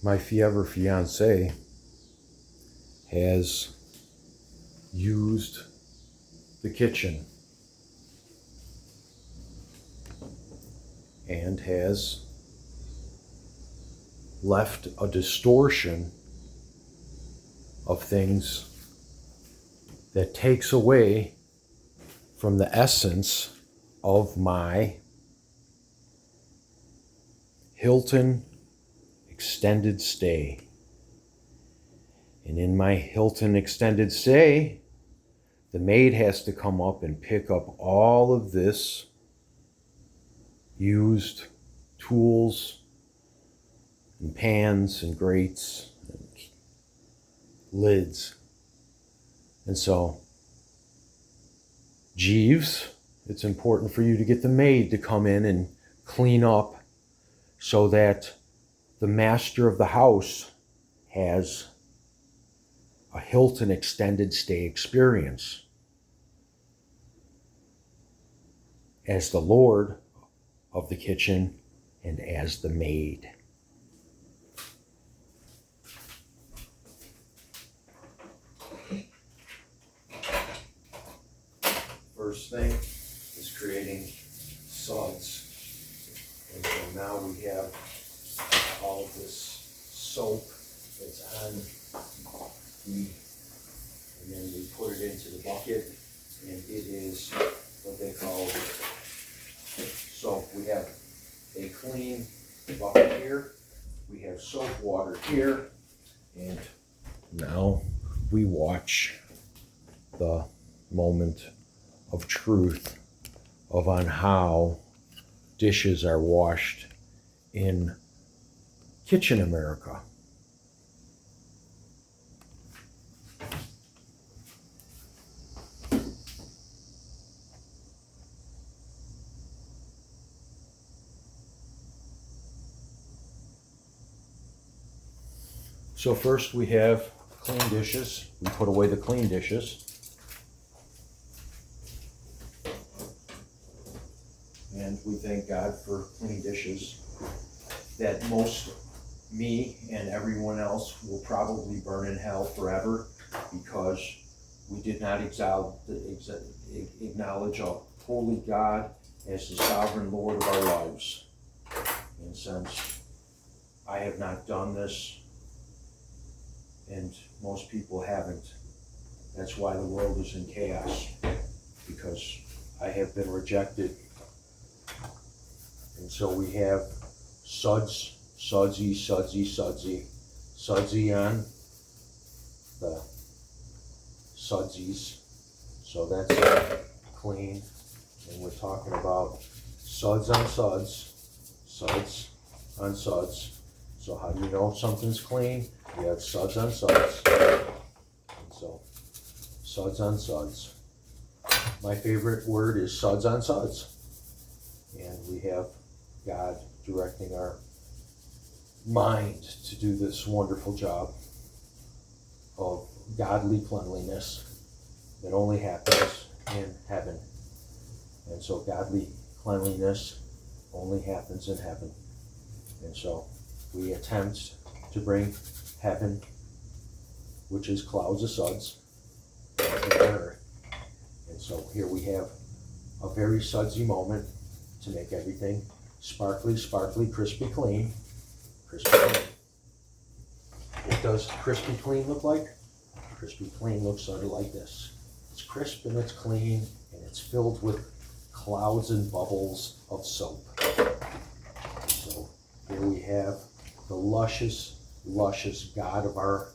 my fiance has used the kitchen and has left a distortion of things that takes away from the essence of my Hilton extended stay. And in my Hilton extended stay, the maid has to come up and pick up all of this used tools and pans and grates and lids. And so, Jeeves, it's important for you to get the maid to come in and clean up so that the master of the house has a Hilton extended stay experience as the Lord of the kitchen and as the maid. First thing is creating suds. And so now we have all of this soap that's on and then we put it into the bucket, and it is what they call soap. We have a clean bucket here, we have soap water here, and now we watch the moment of truth on how dishes are washed in kitchen America. So first we have clean dishes. We put away the clean dishes. And we thank God for clean dishes that most me and everyone else will probably burn in hell forever because we did not acknowledge a holy God as the sovereign Lord of our lives. And since I have not done this, and most people haven't, that's why the world is in chaos, because I have been rejected. And so we have sudsy on the sudsies. So that's clean. And we're talking about suds on suds. So how do you know something's clean? You have suds on suds. And so suds on suds. My favorite word is suds on suds. And we have God directing our mind to do this wonderful job of godly cleanliness that only happens in heaven. And so godly cleanliness only happens in heaven. And so we attempt to bring heaven, which is clouds of suds, to earth. And so here we have a very sudsy moment to make everything sparkly, crispy clean. What does crispy clean look like? Crispy clean looks sort of like this. It's crisp and it's clean and it's filled with clouds and bubbles of soap. So here we have the luscious God of our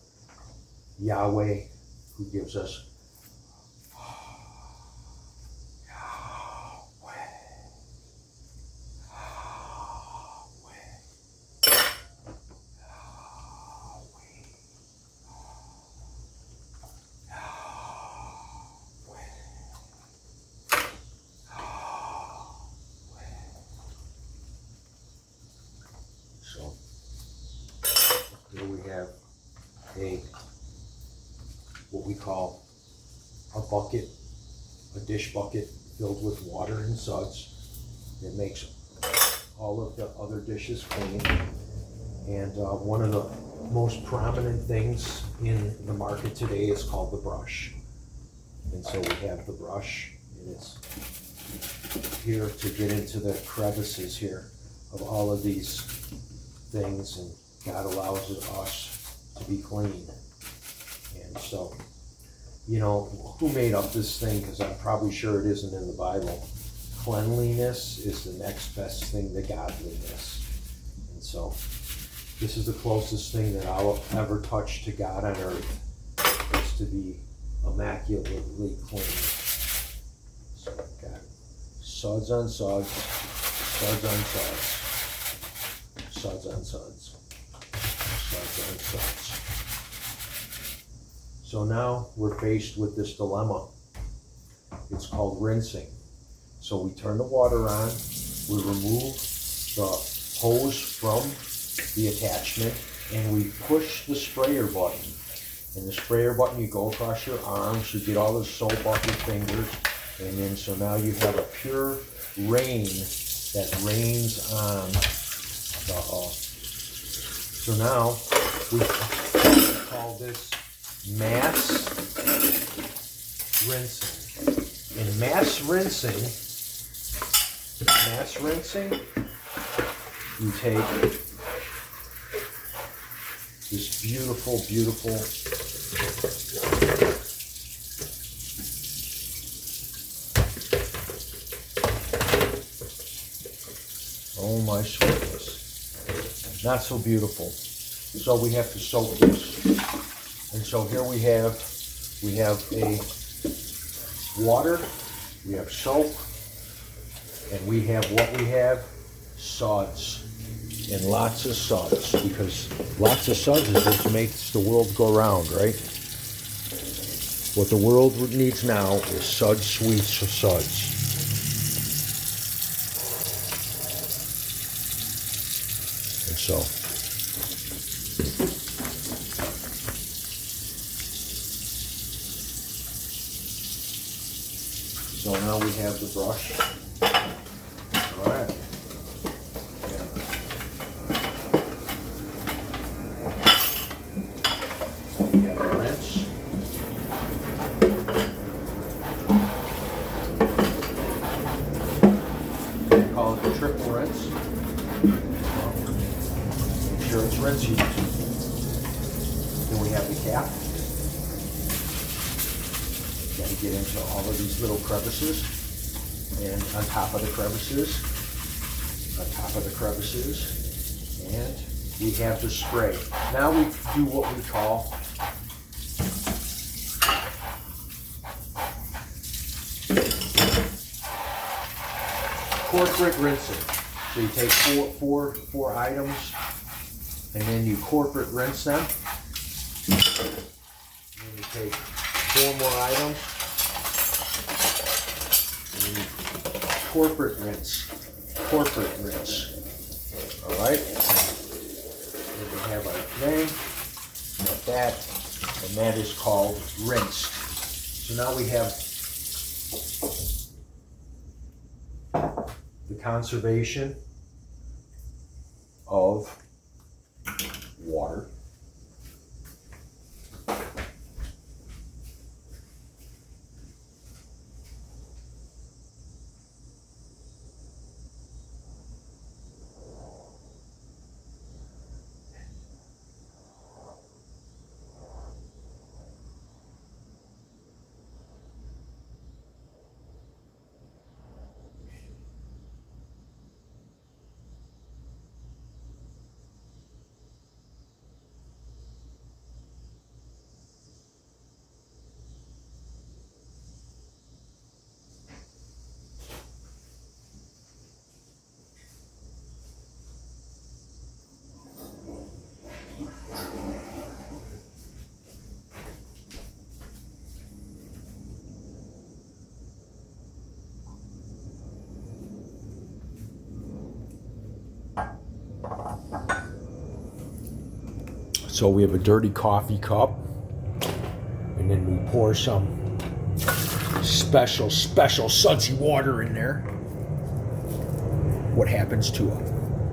Yahweh, who gives us here we have what we call a bucket, a dish bucket filled with water and suds that makes all of the other dishes clean. And one of the most prominent things in the market today is called the brush. And so we have the brush, and it's here to get into the crevices here of all of these things, and God allows us to be clean. And so, you know, who made up this thing? Because I'm probably sure it isn't in the Bible. Cleanliness is the next best thing to godliness. And so this is the closest thing that I'll ever touch to God on earth, is to be immaculately clean. So God, suds on suds, suds on suds, suds on suds, suds on suds. So now we're faced with this dilemma. It's called rinsing. So we turn the water on, we remove the hose from the attachment, and we push the sprayer button. And the sprayer button, you go across your arms, you get all the soap off your fingers, and then so now you have a pure rain that rains on the so now we call this mass rinsing. In mass rinsing, you take this beautiful, beautiful oh my sweetness, not so beautiful. So we have to soak this. And so here we have a water, we have soap, and we have what we have? Suds. And lots of suds, because lots of suds is what makes the world go round, right? What the world needs now is suds, sweet suds. And so now we have the brush. All right. Triple rinse. Make sure it's rinse used. Then we have the cap. Got to get into all of these little crevices, and on top of the crevices, and we have the spray. Now we do what we call corporate rinsing. So you take four items, and then you corporate rinse them. And then you take 4 more items, and then you corporate rinse. All right. And we have our thing, like that, and that is called rinsed. So now we have the conservation of water. So we have a dirty coffee cup, and then we pour some special sudsy water in there. What happens to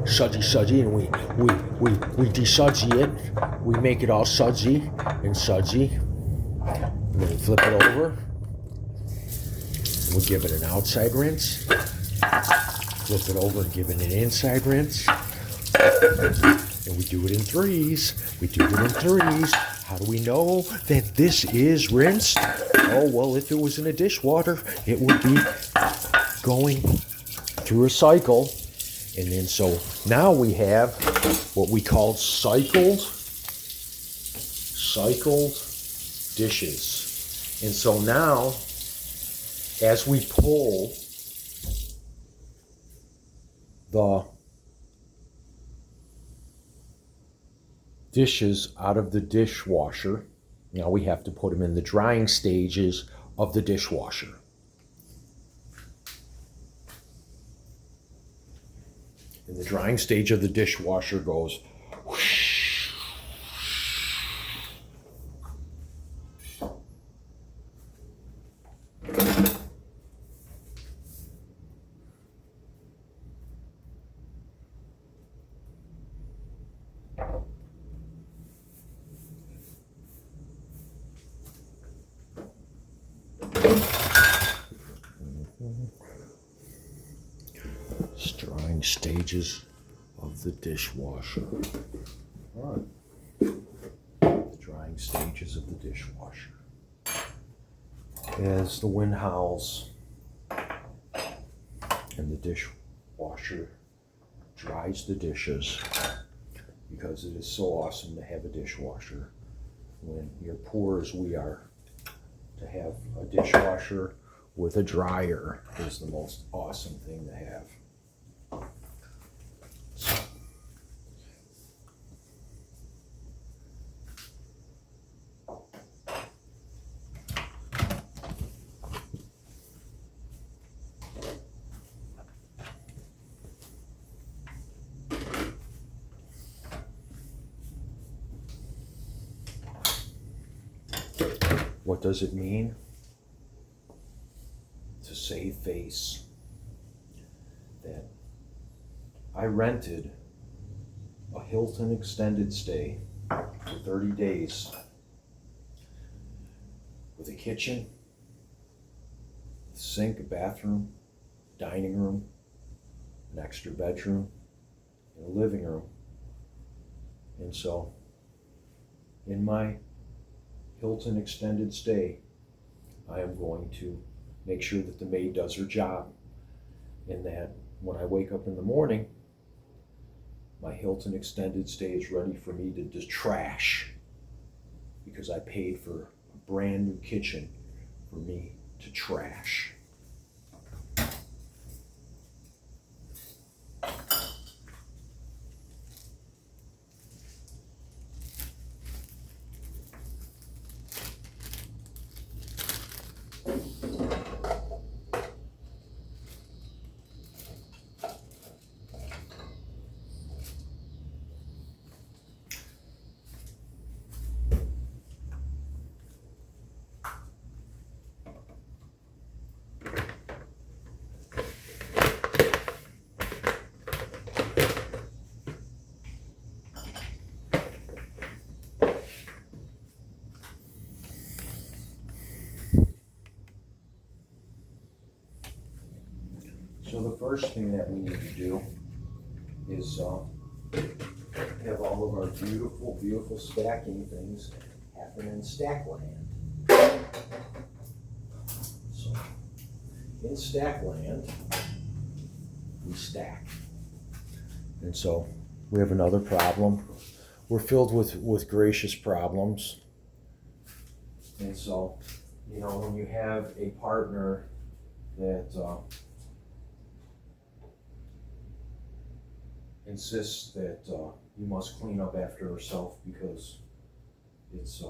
sudsy, and we desudgy it. We make it all sudsy and sudsy. And then we flip it over. We'll give it an outside rinse. Flip it over and give it an inside rinse. And we do it in threes. How do we know that this is rinsed? Oh, well, if it was in a dishwater, it would be going through a cycle. And then so now we have what we call cycled dishes. And so now, as we pull the dishes out of the dishwasher, now we have to put them in the drying stages of the dishwasher. And the drying stage of the dishwasher goes whoosh. Drying stages of the dishwasher. All right. The drying stages of the dishwasher. As the wind howls and the dishwasher dries the dishes, because it is so awesome to have a dishwasher. When you're poor as we are, to have a dishwasher with a dryer is the most awesome thing to have. What does it mean to save face? That I rented a Hilton extended stay for 30 days with a kitchen, sink, a bathroom, dining room, an extra bedroom, and a living room. And so in my Hilton extended stay, I am going to make sure that the maid does her job, and that when I wake up in the morning, my Hilton extended stay is ready for me to trash, because I paid for a brand new kitchen for me to trash. So the first thing that we need to do is have all of our beautiful, beautiful stacking things happen in Stackland. So in Stackland, we stack. And so we have another problem. We're filled with gracious problems. And so, you know, when you have a partner that insists that you must clean up after herself because it's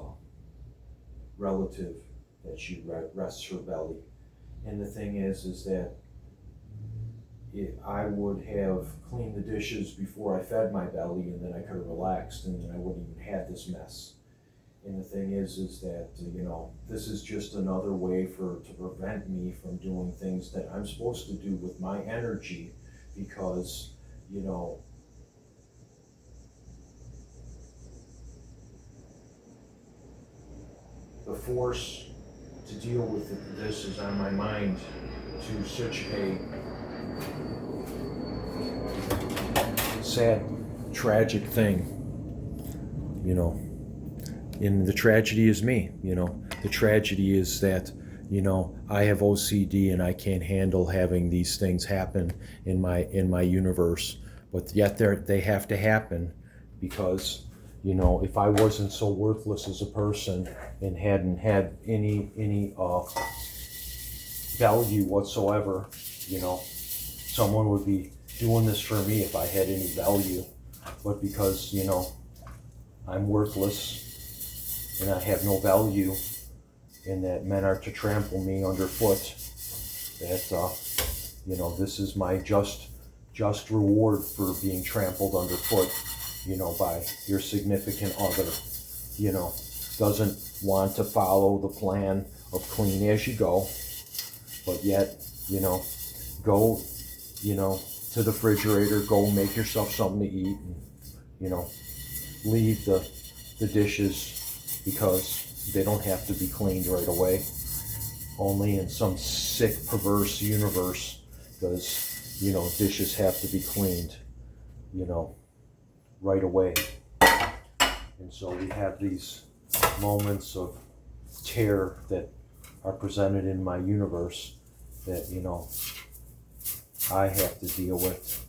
relative that she rests her belly. And the thing is that I would have cleaned the dishes before I fed my belly, and then I could have relaxed, and then I wouldn't even have this mess. And the thing is that, you know, this is just another way to prevent me from doing things that I'm supposed to do with my energy, because, you know, the force to deal with this is on my mind to such a sad, tragic thing, you know. And the tragedy is me, you know. The tragedy is that, you know, I have OCD and I can't handle having these things happen in my universe. But yet they have to happen because, you know, if I wasn't so worthless as a person and hadn't had any value whatsoever, you know, someone would be doing this for me if I had any value. But because, you know, I'm worthless and I have no value, and that men are to trample me underfoot, that, you know, this is my just reward for being trampled underfoot, you know, by your significant other, you know, doesn't want to follow the plan of clean as you go, but yet, you know, go, you know, to the refrigerator, go make yourself something to eat, and, you know, leave the dishes because they don't have to be cleaned right away. Only in some sick, perverse universe does, you know, dishes have to be cleaned, you know, right away. And so we have these moments of terror that are presented in my universe that, you know, I have to deal with.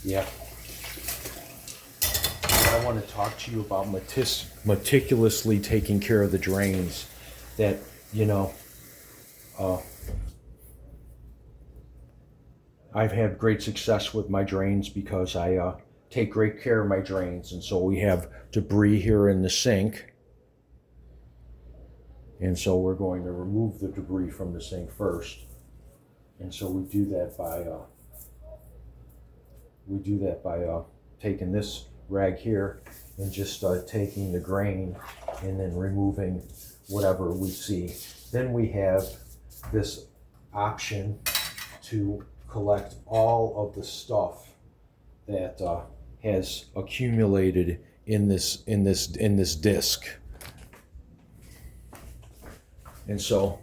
Yeah. I want to talk to you about meticulously taking care of the drains. That, you know, I've had great success with my drains because I take great care of my drains. And so we have debris here in the sink. And so we're going to remove the debris from the sink first. And so we do that by taking this rag here and just taking the grain and then removing whatever we see. Then we have this option to collect all of the stuff that has accumulated in this disc. And so,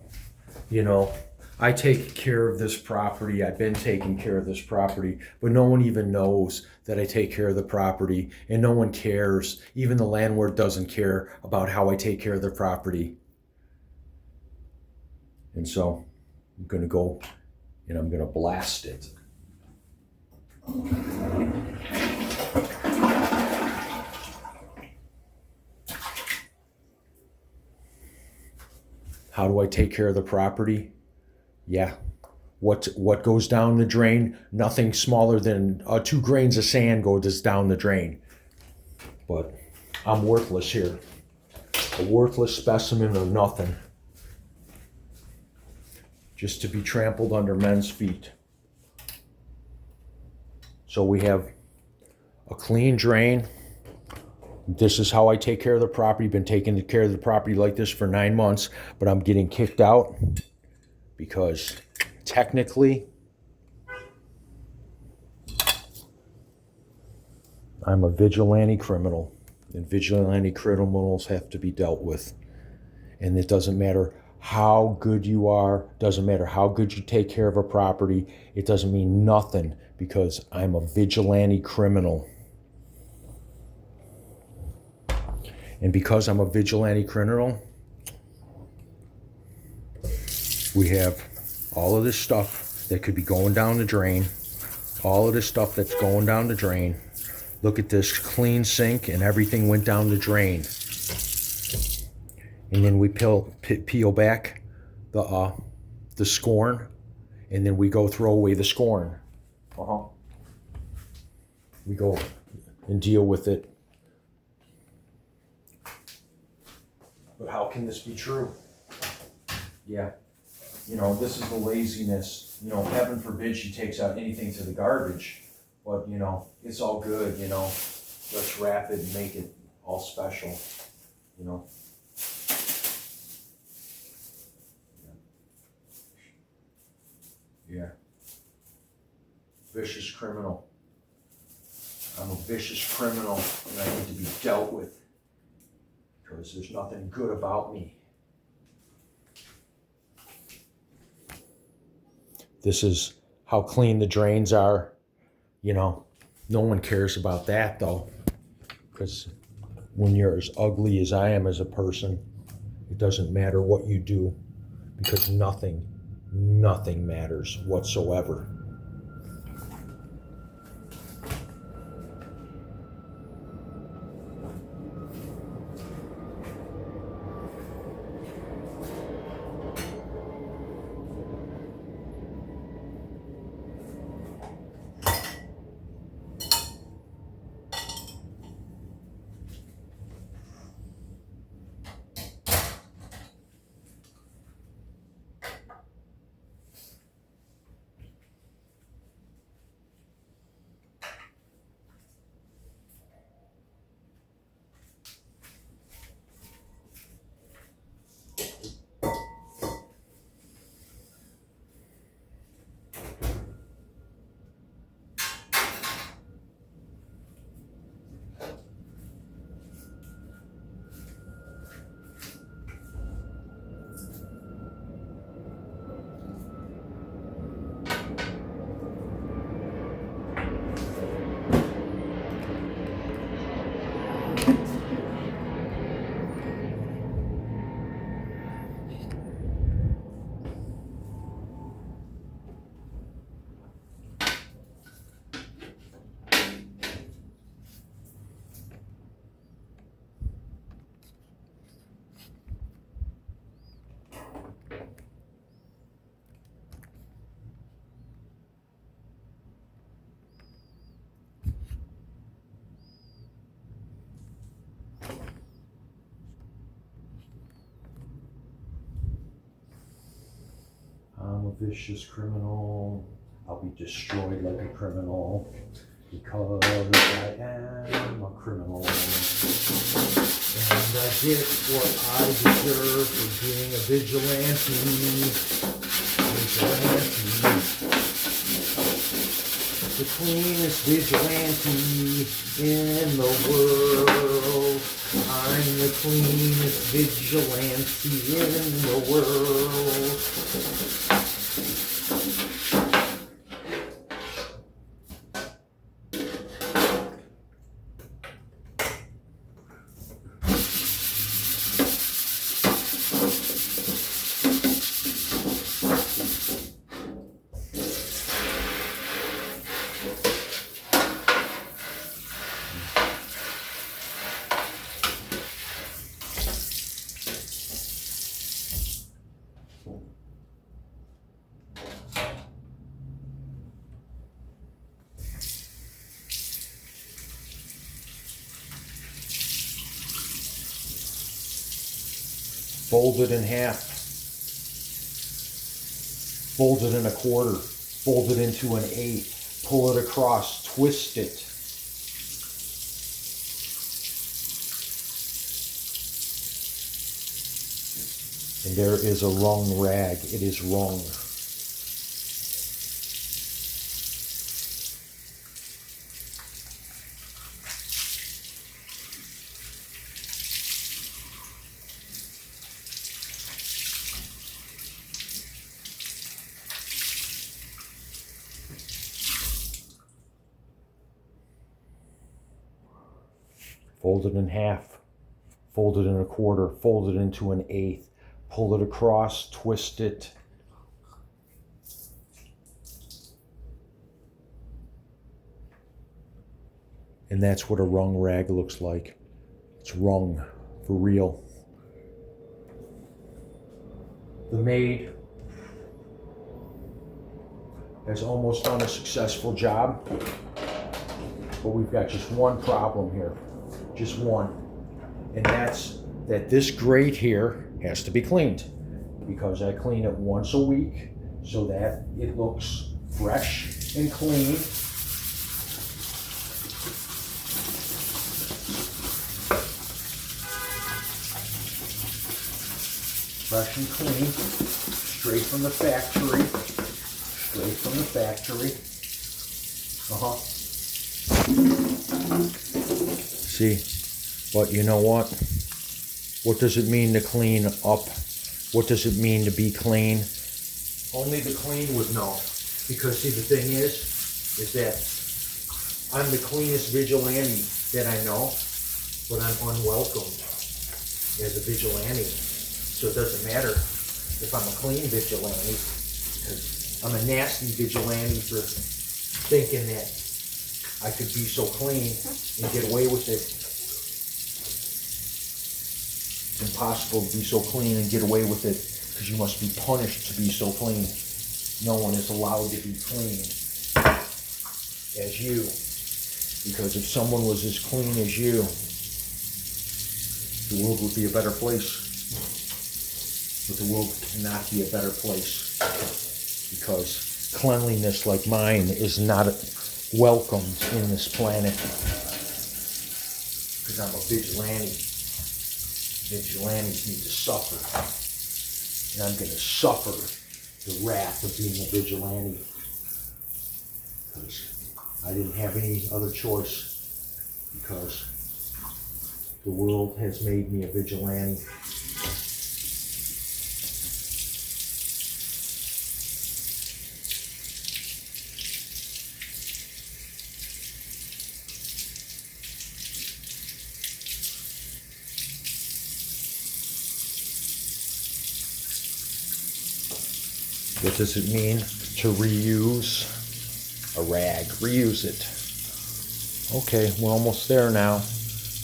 you know, I take care of this property. I've been taking care of this property, but no one even knows that I take care of the property, and no one cares. Even the landlord doesn't care about how I take care of their property. And so I'm going to go and I'm going to blast it. How do I take care of the property? Yeah. What goes down the drain? Nothing smaller than 2 grains of sand goes down the drain. But I'm worthless here. A worthless specimen of nothing. Just to be trampled under men's feet. So we have a clean drain. This is how I take care of the property. Been taking care of the property like this for 9 months, but I'm getting kicked out because technically I'm a vigilante criminal, and vigilante criminals have to be dealt with. And it doesn't matter how good you are, doesn't matter how good you take care of a property, it doesn't mean nothing because I'm a vigilante criminal. And because I'm a vigilante criminal, we have all of this stuff that could be going down the drain. All of this stuff that's going down the drain. Look at this clean sink and everything went down the drain. And then we peel back the scorn, and then we go throw away the scorn. We go and deal with it But how can this be true? Yeah. You know, this is the laziness. You know, heaven forbid she takes out anything to the garbage. But, you know, it's all good, you know. Let's wrap it and make it all special, you know. Yeah. Vicious criminal. I'm a vicious criminal and I need to be dealt with because there's nothing good about me. This is how clean the drains are. You know, no one cares about that though, because when you're as ugly as I am as a person, it doesn't matter what you do because nothing matters whatsoever. I'm a vicious criminal. I'll be destroyed like a criminal because I am a criminal. And I get what I deserve for being a vigilante. The cleanest vigilante in the world. I'm the cleanest vigilante in the world. Fold it in half, fold it in a quarter, fold it into an eighth, pull it across, twist it. And there is a wrung rag. It is wrung. Fold it in half, fold it in a quarter, fold it into an eighth, pull it across, twist it. And that's what a wrung rag looks like. It's wrung, for real. The maid has almost done a successful job, but we've got just one problem here. Just one, and that's that this grate here has to be cleaned, because I clean it once a week so that it looks fresh and clean. Fresh and clean, straight from the factory. Straight from the factory. See, but you know what? What does it mean to clean up? What does it mean to be clean? Only the clean would know. Because see, the thing is that I'm the cleanest vigilante that I know, but I'm unwelcomed as a vigilante. So it doesn't matter if I'm a clean vigilante, because I'm a nasty vigilante for thinking that I could be so clean and get away with it. It's impossible to be so clean and get away with it, because you must be punished to be so clean. No one is allowed to be clean as you, because if someone was as clean as you, the world would be a better place. But the world cannot be a better place, because cleanliness like mine is not welcomed in this planet. Because I'm a vigilante. Vigilantes need to suffer. And I'm going to suffer the wrath of being a vigilante. Because I didn't have any other choice. Because the world has made me a vigilante. What does it mean to reuse a rag? Reuse it. Okay, we're almost there now.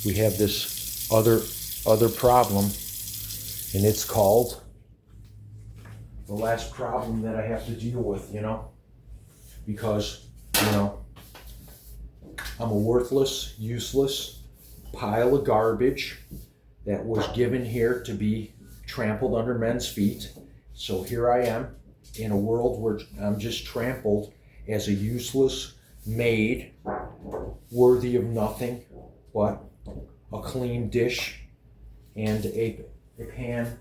We have this other problem, and it's called the last problem that I have to deal with, because, I'm a worthless, useless pile of garbage that was given here to be trampled under men's feet. So here I am, in a world where I'm just trampled as a useless maid, worthy of nothing but a clean dish and a pan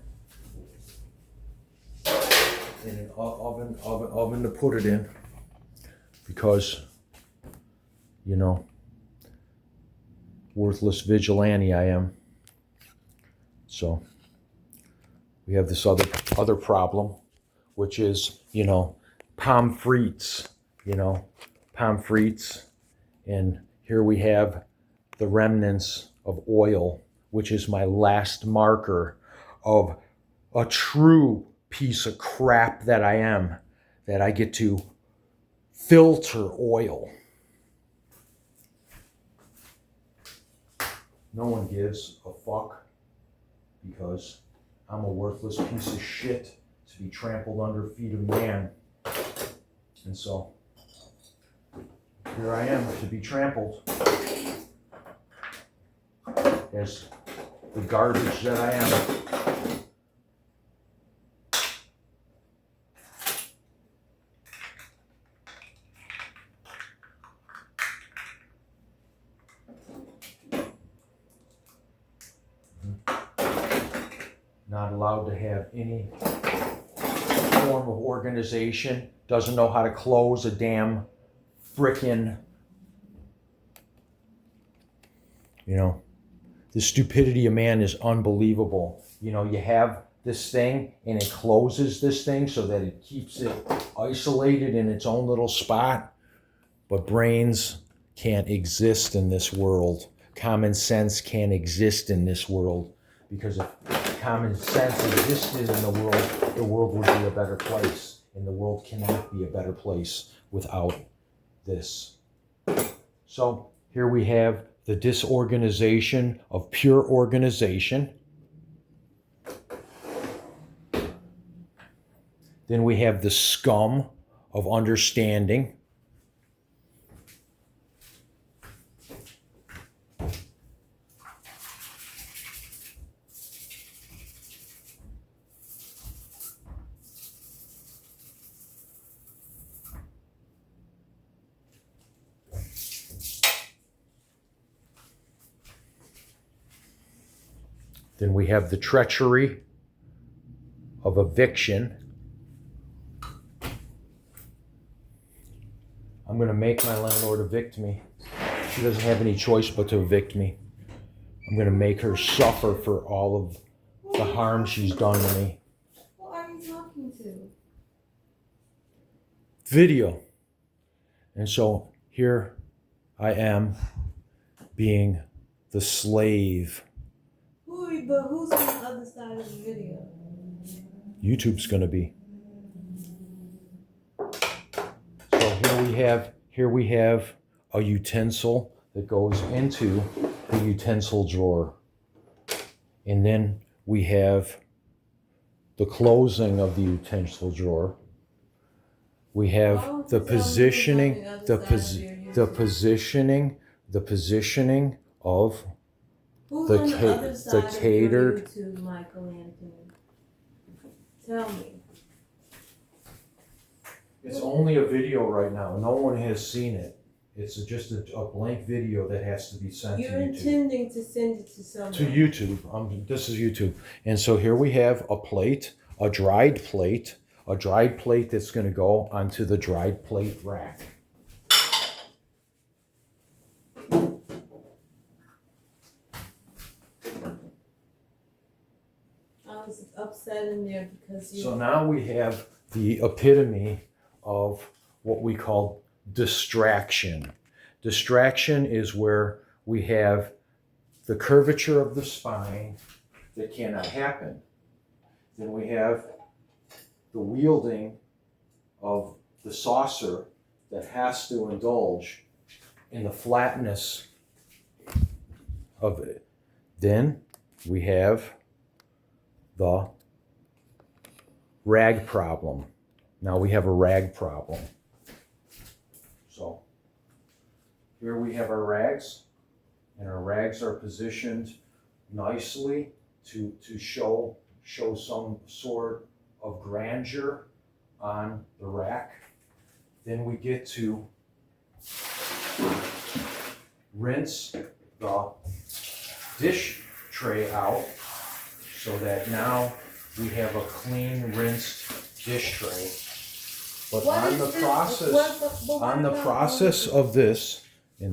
and an oven to put it in, because, worthless vigilante I am. So we have this other problem, which is, pommes frites, pommes frites. And here we have the remnants of oil, which is my last marker of a true piece of crap that I am, that I get to filter oil. No one gives a fuck, because I'm a worthless piece of shit to be trampled under feet of man. And so here I am to be trampled as the garbage that I am. Not allowed to have any form of organization, doesn't know how to close a damn frickin', the stupidity of man is unbelievable. You have this thing and it closes this thing so that it keeps it isolated in its own little spot, but brains can't exist in this world. Common sense can't exist in this world, because if common sense existed in the world would be a better place. And the world cannot be a better place without this. So here we have the disorganization of pure organization. Then we have the scum of understanding. Then we have the treachery of eviction. I'm going to make my landlord evict me. She doesn't have any choice but to evict me. I'm going to make her suffer for all of the harm she's done to me. Who are you talking to? Video. And so here I am being the slave. But who's on the other side of the video? YouTube's going to be. So here we have a utensil that goes into the utensil drawer. And then we have the closing of the utensil drawer. We have the positioning, the positioning of Who's the on the other side catered. of your YouTube, Michael Anthony? Tell me. It's only a video right now. No one has seen it. It's just a blank video that has to be sent You're to YouTube. intending to send it to someone. To YouTube. This is YouTube. And so here we have a plate, a dried plate that's going to go onto the dried plate rack. I was upset in there because you... So now we have the epitome of what we call distraction. Distraction is where we have the curvature of the spine that cannot happen. Then we have the wielding of the saucer that has to indulge in the flatness of it. Then we have the rag problem. Now we have a rag problem. So here we have our rags, and our rags are positioned nicely to show some sort of grandeur on the rack. Then we get to rinse the dish tray out so that now we have a clean, rinsed dish tray. But in the process of this, now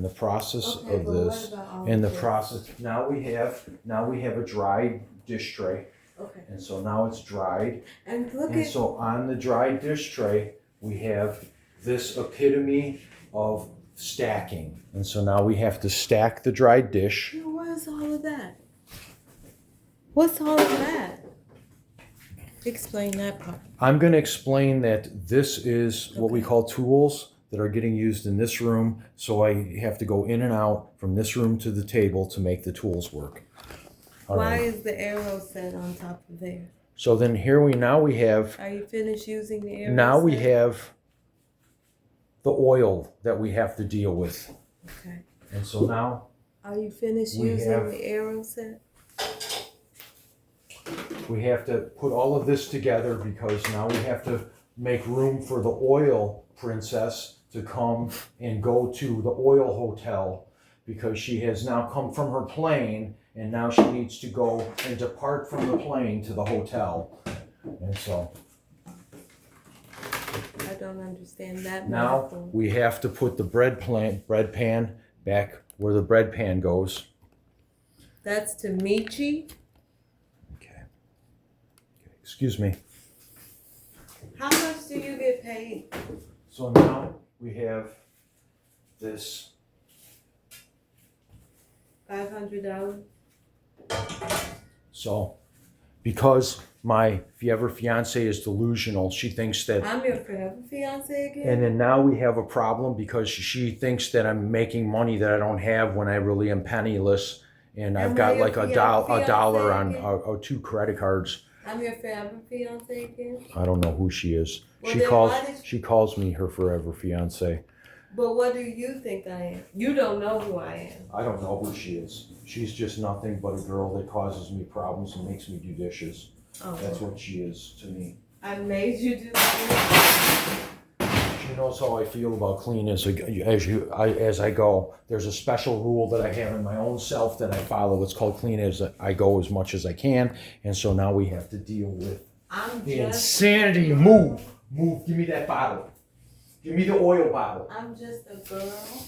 we have a dried dish tray. Okay. And so now it's dried. And so on the dried dish tray, we have this epitome of stacking. And so now we have to stack the dried dish. Where's all of that? What's all of that? Explain that part. I'm going to explain that this is what we call tools that are getting used in this room. So I have to go in and out from this room to the table to make the tools work. Why is the arrow set on top of there? So then here we have. Are you finished using the arrow? Now we have the oil that we have to deal with. Okay. And so now. Are you finished using the arrow set? We have to put all of this together because now we have to make room for the oil princess to come and go to the oil hotel because she has now come from her plane and now she needs to go and depart from the plane to the hotel. And so I don't understand that. Now we have to put the bread pan back where the bread pan goes. That's to Michi. Excuse me. How much do you get paid? So now we have this $500. So because my forever fiance is delusional, she thinks that I'm your forever fiance again. And then now we have a problem because she thinks that I'm making money that I don't have when I really am penniless, and I've got like a dollar on 2 credit cards. I'm your forever fiance again? I don't know who she is. Well, she calls me her forever fiance. But what do you think I am? You don't know who I am. I don't know who she is. She's just nothing but a girl that causes me problems and makes me do dishes. Oh. That's what she is to me. I made you do that. She knows how I feel about clean as I go. There's a special rule that I have in my own self that I follow. It's called clean as I go as much as I can. And so now we have to deal with the insanity. Move. Give me that bottle. Give me the oil bottle. I'm just a girl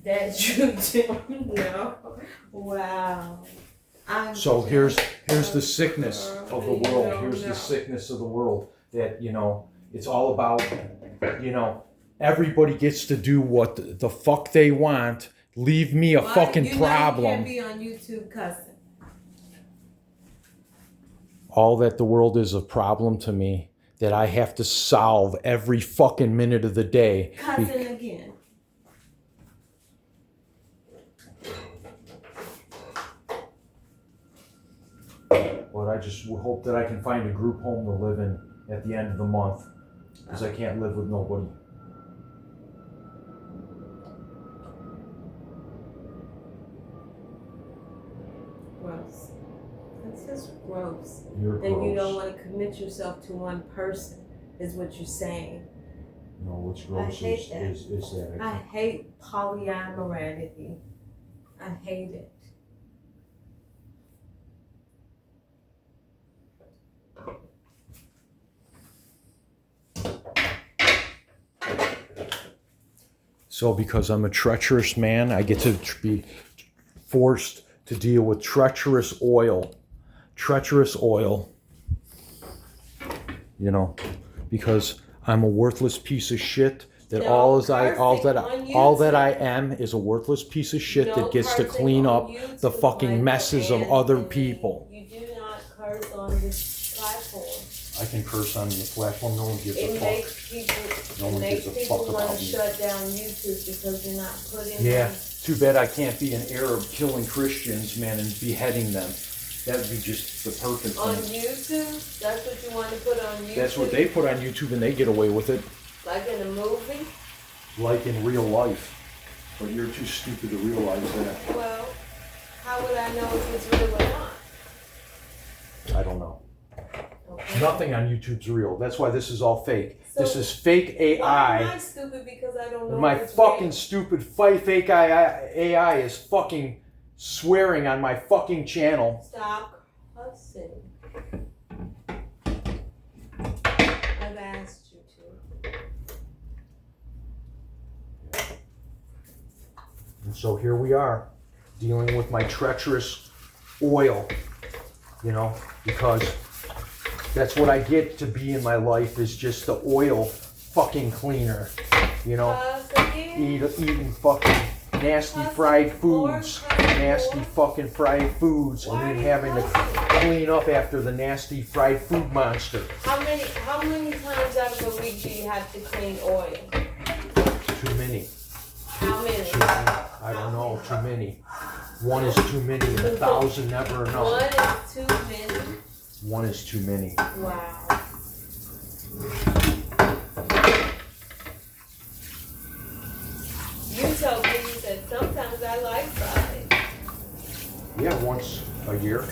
that you don't know. Wow. So here's the sickness of the world. Here's the sickness of the world that, it's all about, everybody gets to do what the fuck they want. Leave me a fucking problem. You can't be on YouTube cussing. All that the world is a problem to me that I have to solve every fucking minute of the day. Cussing again. But I just hope that I can find a group home to live in at the end of the month, because I can't live with nobody. Gross. That's just gross. You're Then gross. you don't want to commit yourself to one person, is what you're saying. No, what's gross hate is that I hate polyamorality. I hate it. So because I'm a treacherous man, I get to be forced to deal with treacherous oil. Treacherous oil. Because I'm a worthless piece of shit. That all that I am is a worthless piece of shit that gets to clean up the fucking messes of other people. You do not curse on this platform. I can curse on the platform. No one gives a fuck. It makes people want to shut down YouTube because you're not putting. Yeah. Too bad I can't be an Arab killing Christians, man, and beheading them. That would be just the perfect thing. On YouTube? That's what you want to put on YouTube? That's what they put on YouTube and they get away with it. Like in a movie? Like in real life. But you're too stupid to realize that. Well, how would I know if it's real or not? I don't know. Okay. Nothing on YouTube's real. That's why this is all fake. So this is fake AI. Why am I stupid because I don't know My if it's fucking real? stupid fake AI is fucking swearing on my fucking channel. Stop cussing. I've asked you to. And so here we are, dealing with my treacherous oil, because that's what I get to be in my life, is just the oil fucking cleaner, eating fucking nasty fried foods, and then having to clean up after the nasty fried food monster. How many times out of a week do you have to clean oil? Too many. How many? I don't know, too many. One is too many, and 1,000 never enough. One is too many. One is too many. Wow. You told me that sometimes I like fries. Yeah, once a year.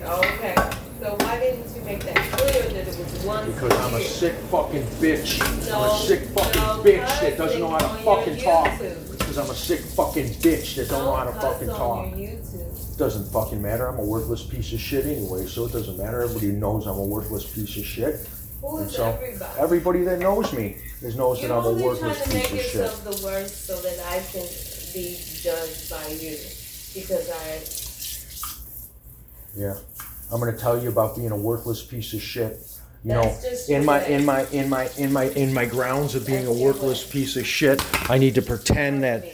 Okay. So why didn't you make that clear that it was once Because I'm a year? sick fucking bitch. I'm a No, sick fucking no bitch that doesn't know how to cussing on fucking your talk. YouTube. Because I'm a sick fucking bitch that don't know how to Cuss fucking on talk. your YouTube. Doesn't fucking matter. I'm a worthless piece of shit anyway, so it doesn't matter. Everybody knows I'm a worthless piece of shit. Who And is so everybody? everybody that knows me knows that You're I'm a only worthless trying to piece make of shit. yourself the worst so that I can be judged by you. Because Yeah. I'm gonna tell you about being a worthless piece of shit. That's just in your my grounds of being That's a your worthless way. piece of shit, I need to pretend that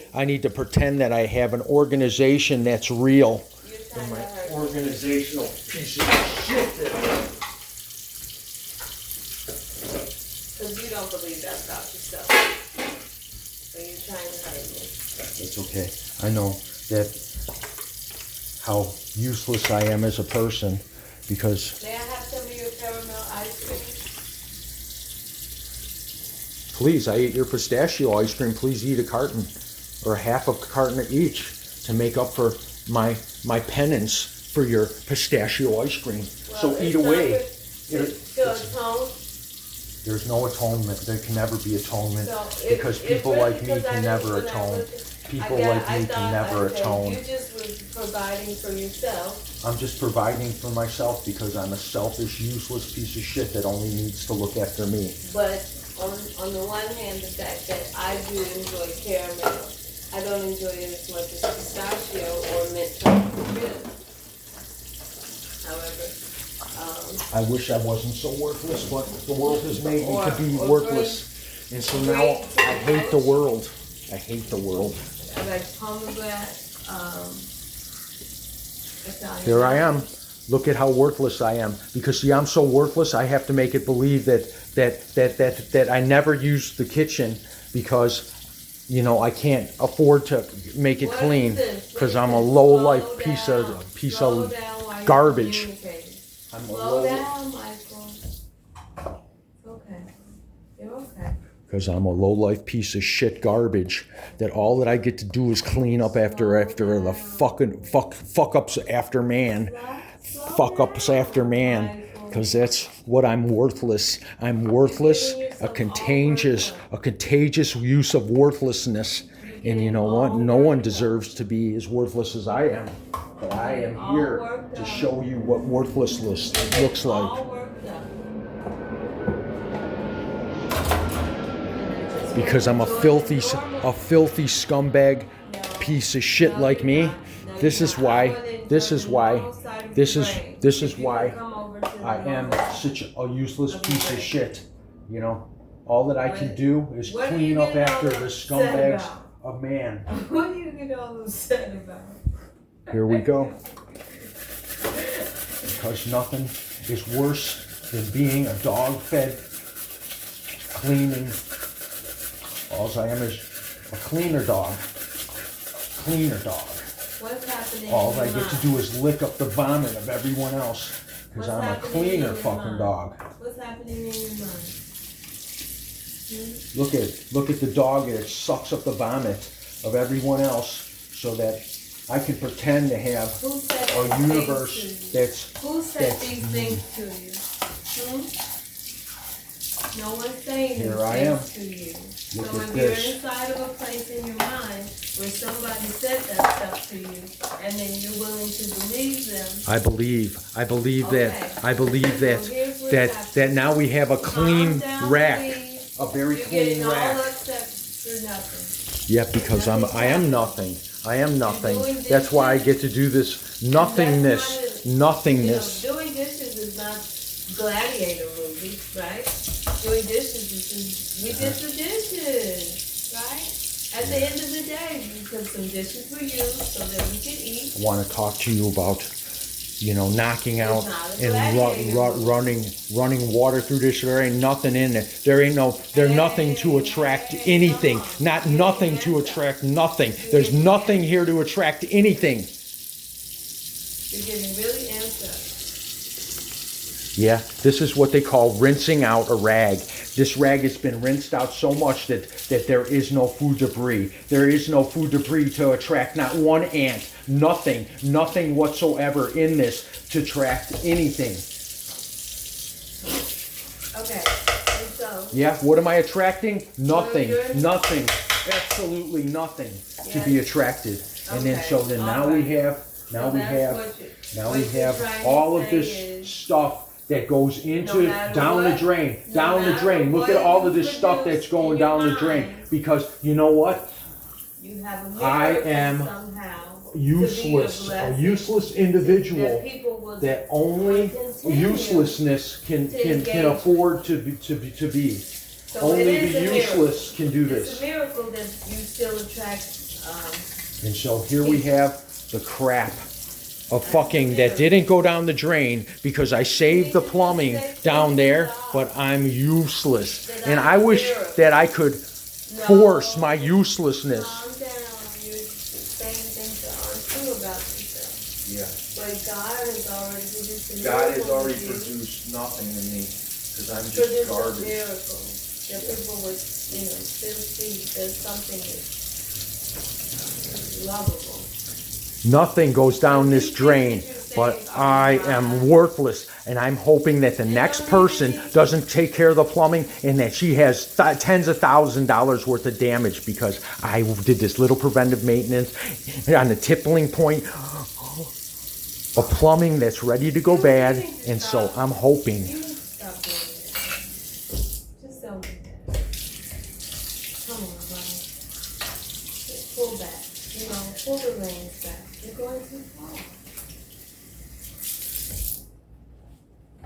I have an organization that's real. you're trying to My hurt me. organizational piece of shit. Because you don't believe that about yourself. So you're trying to hurt me. It's okay. I know that how useless I am as a person because May I have some of your caramel ice cream? please, I ate your pistachio ice cream. Please eat a carton or half a carton each to make up for my penance for your pistachio ice cream. So Well, eat it's not away. good to atone. There's no atonement. There can never be atonement So because people like me can never atone. People like me can never atone. You just was providing for yourself. I'm just providing for myself because I'm a selfish, useless piece of shit that only needs to look after me. But on the one hand, the fact that I do enjoy caramel, I don't enjoy it as much as pistachio or mint chocolate. However, I wish I wasn't so worthless, but the world has made me to be Or worthless. And so now I hate the world. I hate the world. I like pomegranate, Italian. Here I am. Look at how worthless I am. Because see, I'm so worthless, I have to make it believe that I never use the kitchen because, you know, I can't afford to make it What clean is this? because What I'm is a this? low life Slow piece down. of Slow down while you're garbage. communicating. I'm a Slow low down, Michael. Okay. You're okay. because I'm a low life piece of shit garbage that all that I get to do is clean up after the fucking fuck ups after man. Fuck ups after man. Because that's what I'm worthless. I'm worthless, a contagious use of worthlessness. And you know what? No one deserves to be as worthless as I am. But I am here to show you what worthlessness looks like. All worked up. Because I'm a filthy scumbag piece of shit like me. This is why I am such a useless piece of shit. You know, all that I can do is What do clean you up get after all the upset scumbags about? of man. What do you get all upset about? Here we go. Because nothing is worse than being a dog-fed, cleaning. All I am is a cleaner dog. Cleaner dog. What's happening All in I your get to mind? do is lick up the vomit of everyone else. Because What's I'm a happening in cleaner your fucking mind? dog. What's happening in your mind? Look at the dog that sucks up the vomit of everyone else so that I can pretend to have Who said a these universe things to you? that's Who said these things to you? No one's saying these Here I am. things to you. Look So at if this. you're inside of a place in your mind where somebody said that stuff to you, and then you're willing to believe them, I believe Okay. that now we have a clean calm down, rack. please. A very You're clean getting all rack. upset for nothing. Yeah, because I am nothing. I am nothing. doing That's why I dishes. get to do this nothingness. Nothingness. You know, doing dishes is not gladiator movie, right? Doing dishes is we did the dishes, right? At the end of the day, because some dishes were used so that we could eat. I want to talk to you about, you know, knocking out not a and running water through this. There ain't nothing in there. There's nothing to attract anything. Nothing to attract nothing. There's nothing here to attract anything. You're getting really amped up. Yeah, this is what they call rinsing out a rag. This rag has been rinsed out so much that there is no food debris. There is no food debris to attract not one ant. Nothing whatsoever in this to attract anything. Okay, and so Yeah, what am I attracting? Nothing, you're- nothing, absolutely nothing to be attracted. And then Okay, so then now all we right. have what we you're have trying to all of say this is, stuff that goes into matter down the what- drain, no down the matter drain. Look what at all you of this stuff produce that's going in your down the drain. mind. Because you know what? you have a I miracle am somehow Useless, to a be a blessing, useless individual that people will that only continue uselessness can engage. afford to be. So it Only is the a miracle. useless can do It's this. a miracle that you still attract. And so here we have the crap of fucking that didn't go down the drain because I saved the plumbing down there, but I'm useless. And I wish that I could force my uselessness. Calm down. You're saying things that aren't true about yourself. Yeah. But God has already produced a miracle. God has already in you. produced nothing in me because I'm just Produced a garbage. miracle. That people would, still see there's something that's lovable. Nothing goes down this drain. but I am worthless, and I'm hoping that the next person doesn't take care of the plumbing and that she has tens of $1,000s worth of damage because I did this little preventive maintenance on the tippling point of plumbing that's ready to go bad, and so I'm hoping. You need to stop doing that. Just don't do that. Come on, Ryan. Just pull back. You know, pull the reins back. You're going too far.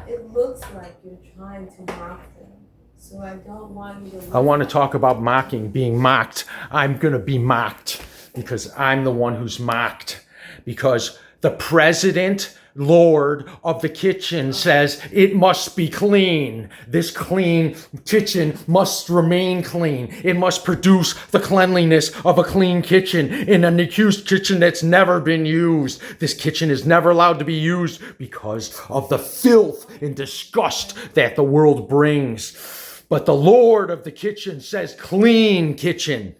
It looks like you're trying to mock them. So I don't want you to. I want to talk about mocking, being mocked. I'm going to be mocked because I'm the one who's mocked. Because the president, Lord of the kitchen says it must be clean. This clean kitchen must remain clean. It must produce the cleanliness of a clean kitchen in an accused kitchen that's never been used. This kitchen is never allowed to be used because of the filth and disgust that the world brings. But the Lord of the kitchen says clean kitchen.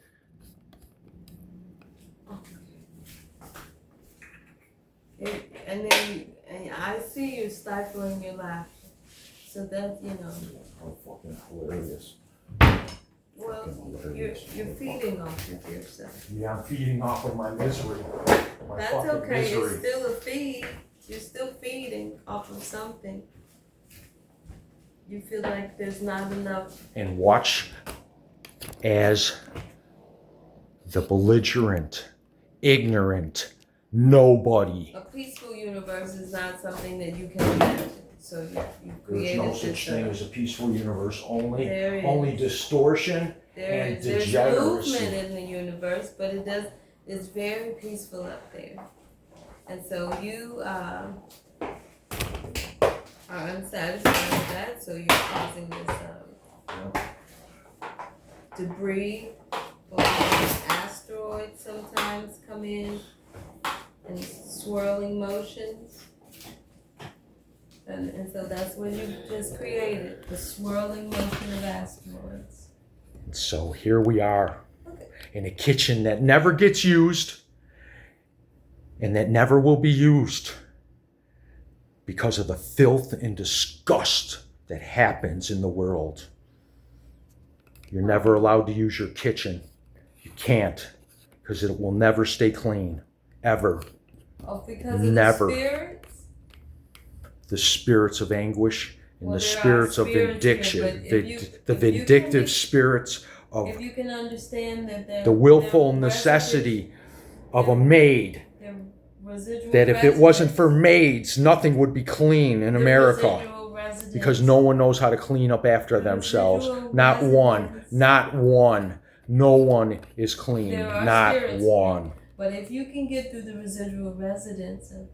And then and I see you stifling your laughter. So that, you know. Oh, fucking hilarious. Well, you're feeding off of yourself. Yeah, I'm feeding off of my misery. My That's fucking okay. misery. It's still a feed. You're still feeding off of something. You feel like there's not enough. And watch as the belligerent, ignorant, nobody. A peaceful universe is not something that you can imagine. So you There's created no this. such thing as a peaceful universe. There is. Only distortion and There's degeneracy. movement in the universe, but it's very peaceful up there. And so you are unsatisfied with that, so you're causing this debris or asteroids sometimes come in swirling motions. And so that's what you just created, the swirling motion of asteroids. So here we are in a kitchen that never gets used and that never will be used because of the filth and disgust that happens in the world. You're never allowed to use your kitchen. You can't, because it will never stay clean, ever. Oh, because of Never. the spirits? The spirits of anguish and Well, the there are spirits of spirits here, vindication, but if you the can- vindictive spirits of If you can understand that the willful necessity of a maid, that if it wasn't for maids, nothing would be clean in America. Because no one knows how to clean up after themselves. Not one. Not one. No one is clean. There are Not spirits one. But if you can get through the residual residence of